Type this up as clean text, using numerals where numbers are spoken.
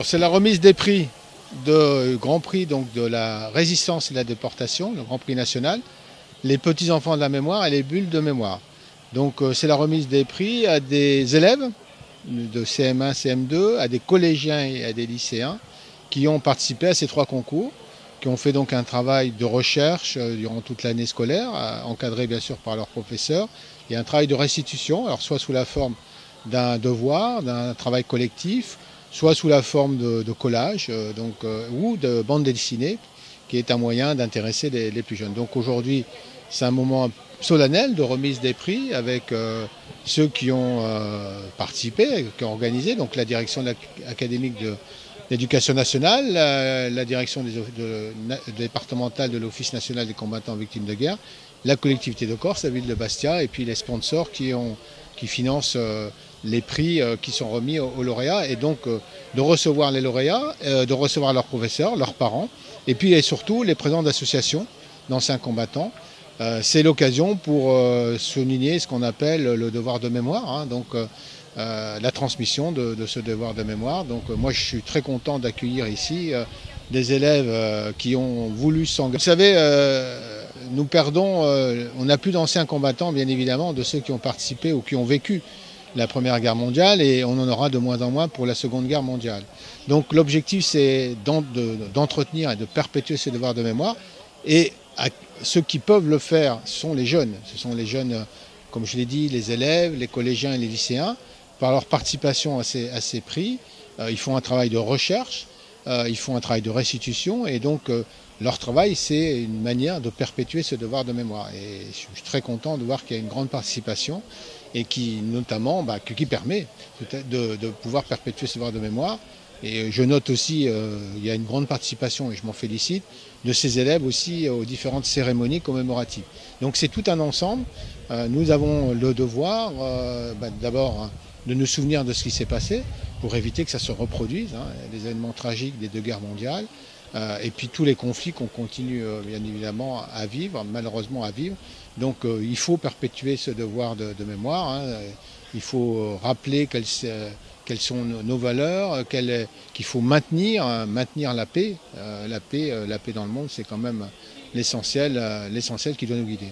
C'est la remise des prix du Grand Prix donc, de la résistance et de la déportation, le Grand Prix national, les petits-enfants de la mémoire et les bulles de mémoire. Donc c'est la remise des prix à des élèves de CM1, CM2, à des collégiens et à des lycéens qui ont participé à ces 3 concours, qui ont fait donc un travail de recherche durant toute l'année scolaire, encadré bien sûr par leurs professeurs, et un travail de restitution, alors soit sous la forme d'un devoir, d'un travail collectif, soit sous la forme de collage ou de bande dessinée, qui est un moyen d'intéresser les plus jeunes. Donc aujourd'hui, c'est un moment solennel de remise des prix avec ceux qui ont participé, qui ont organisé, donc la direction académique de l'Éducation nationale, la direction départementale de l'Office national des combattants victimes de guerre, la collectivité de Corse, la ville de Bastia, et puis les sponsors qui financent les prix qui sont remis aux lauréats, et donc de recevoir les lauréats, de recevoir leurs professeurs, leurs parents, et puis et surtout les présidents d'associations d'anciens combattants. C'est l'occasion pour souligner ce qu'on appelle le devoir de mémoire, hein, donc la transmission de ce devoir de mémoire. Donc moi je suis très content d'accueillir ici des élèves qui ont voulu s'engager. Vous savez, nous perdons, on n'a plus d'anciens combattants bien évidemment, de ceux qui ont participé ou qui ont vécu la Première Guerre mondiale, et on en aura de moins en moins pour la Seconde Guerre mondiale. Donc l'objectif c'est d'entretenir et de perpétuer ce devoir de mémoire, et ceux qui peuvent le faire sont les jeunes. Ce sont les jeunes, comme je l'ai dit, les élèves, les collégiens et les lycéens. Par leur participation à ces prix, ils font un travail de recherche, ils font un travail de restitution, et donc leur travail, c'est une manière de perpétuer ce devoir de mémoire. Et je suis très content de voir qu'il y a une grande participation, et qui notamment qui permet de pouvoir perpétuer ce devoir de mémoire. Et je note aussi, il y a une grande participation, et je m'en félicite, de ces élèves aussi aux différentes cérémonies commémoratives. Donc c'est tout un ensemble. Nous avons le devoir d'abord de nous souvenir de ce qui s'est passé pour éviter que ça se reproduise, hein, les événements tragiques des 2 guerres mondiales, et puis tous les conflits qu'on continue bien évidemment à vivre, malheureusement à vivre. Donc il faut perpétuer ce devoir de mémoire, hein. Il faut rappeler quelles sont nos valeurs, qu'il faut maintenir la paix. La paix dans le monde, c'est quand même l'essentiel qui doit nous guider.